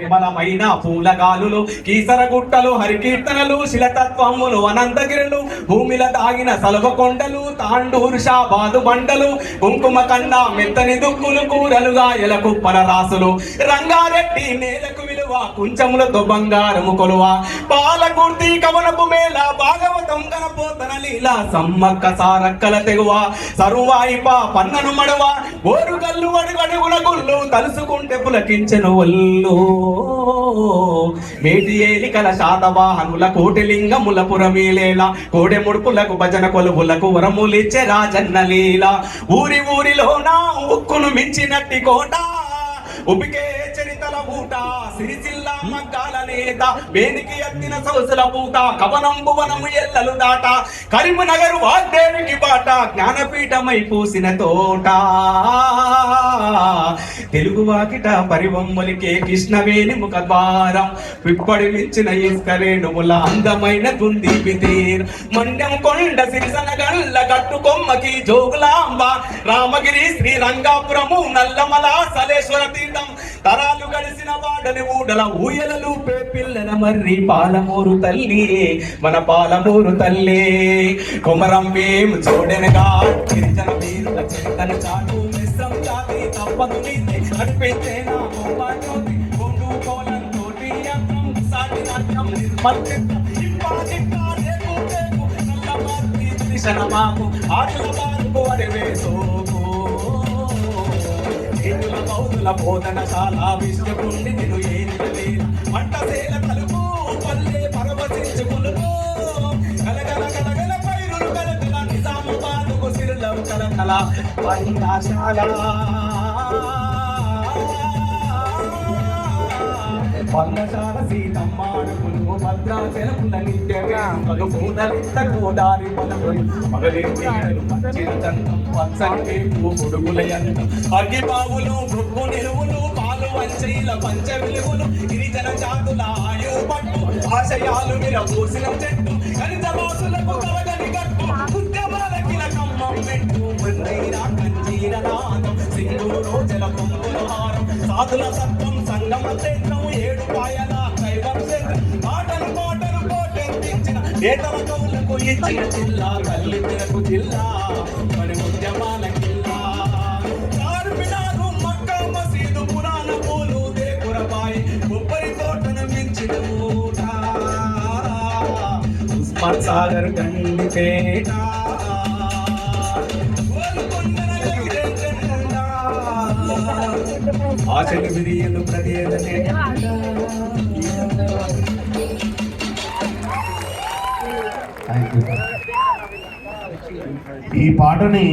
బలమైన పూలగాలులు కీసర గుట్టలు హరికీర్తనలు శిలతత్వములు అనంతగిరులు భూమిల తాగిన సలవ కొండలు తాండూరు షాబాదు బండలు కుంకుమ కండ మెత్తని దుక్కులు కూరలుగా ఎలకుప్పల రాసులు రంగారెడ్డి నేలకు విలువ కుంచములతో బంగారము కొలువ పాలకుర్తి కవనపు మేళ భాగవతం కనపోతన లీల సమ్మక్క సారక్కల తెగువ సరువాయిప పన్నను మడవ ఓరుగల్లు అడుగడుగుల గుళ్ళు తలుసుకుంటే పులకించెను ఒళ్ళు మేటి ఏలికల శాతవాహనుల కోటిలింగముల పురమీలేల కోడె ముడుపులకు భజన కొలువులకు వరములిచ్చే రాజన్న లీల ఊరి ఊరిలోన ఉక్కును మించినట్టి కోట ఉపికే చరితల ఊట సిరిసిల్ల మగ్గాల నేత వేనికి ఎత్తిన సొగసుల పూట కవనం భువనము ఎల్లలు దాట కరీంనగర్ వాగ్దేవికి బాట జ్ఞానపీఠమై పూసిన తోట తెలుగు వాకిట పరివమ్ములికే కృష్ణవేణి ముఖ ద్వారం పిప్పడి మించిన ఇస్కరేణుముల అందమైన కుంది పితీర్ మండ్యం కొండ సిరిసన గల్ల గట్టు కొమ్మకి జోగులాంబ రామగిరి శ్రీరంగాపురము నల్లమల సలేశ్వర తీర్థం తరాలు గడిసిన వాడని ఊడల ఊయలలు పిల్లల మర్రి పాలమూరు తల్లి మన పాలమూరు తల్లి కొమరం భీం చూడెనగా గిరిజన వీరుల చరితను చాటు మిశ్రం జాతి తప్పదు నీతి నడిపించేనా బొమ్మాటి కొండు కోలం తోటి యంత్రం సాటి నాట్యం నిర్మల్చిత ఇంపాజిట్టా రేపు రేపు నల్ల మార్తి దిశన మాకు ఆటల బారుకు అడివేసోకు ఏనుల బౌద్ధుల బోధనశాల విష్ణుకుండి నిన్ను ఏనుల మంటసేల తలుపు పల్లె పరవశించుకులుకో కలగల కలగల పైరులు కలగల నిజామాబాదుకు సిరులం కలకల వైరాశాల పంగశాల సీతమ్మాడుకులు భద్రాచలముల నిత్యవేలు పూనలింత గోదారి పలుకులు మగలింటిలు పచ్చిన చందం పచ్చని పొడుగుల యంత్రం అగ్గిబావులు గొప్పు నిలువులు పాలు వంచైల పంచ విలువలు గిరిజన జాతుల ఆయు పట్టు ఆశయాలు విరబోసిన చెట్టు గణిత వాసులకు కలగని గట్టు ఉద్యమాల కిలకమ్మం పెట్టు మన్నైరా కంజీర నాదం సింధూరు రోజల పొంగుల హారం సాధుల సత్వం సంగమ క్షేత్రం ఏడు పాయల కైవం క్షేత్రం పాటలు పాటలు కోటెంతించిన నేతల కవులకు ఇచ్చిన జిల్లా తల్లి తెరకు జిల్లా మరి ఉద్యమాల కిల్లా చార్మినారు మక్కా మసీదు పురాణ పూలు దేకురబాయి కొబ్బరి తోటను మించిన ఊట ఉస్మాన్ సాగర్ గండిపేట ఆశలు విరియలు ప్రదేశనే ఈ పాటని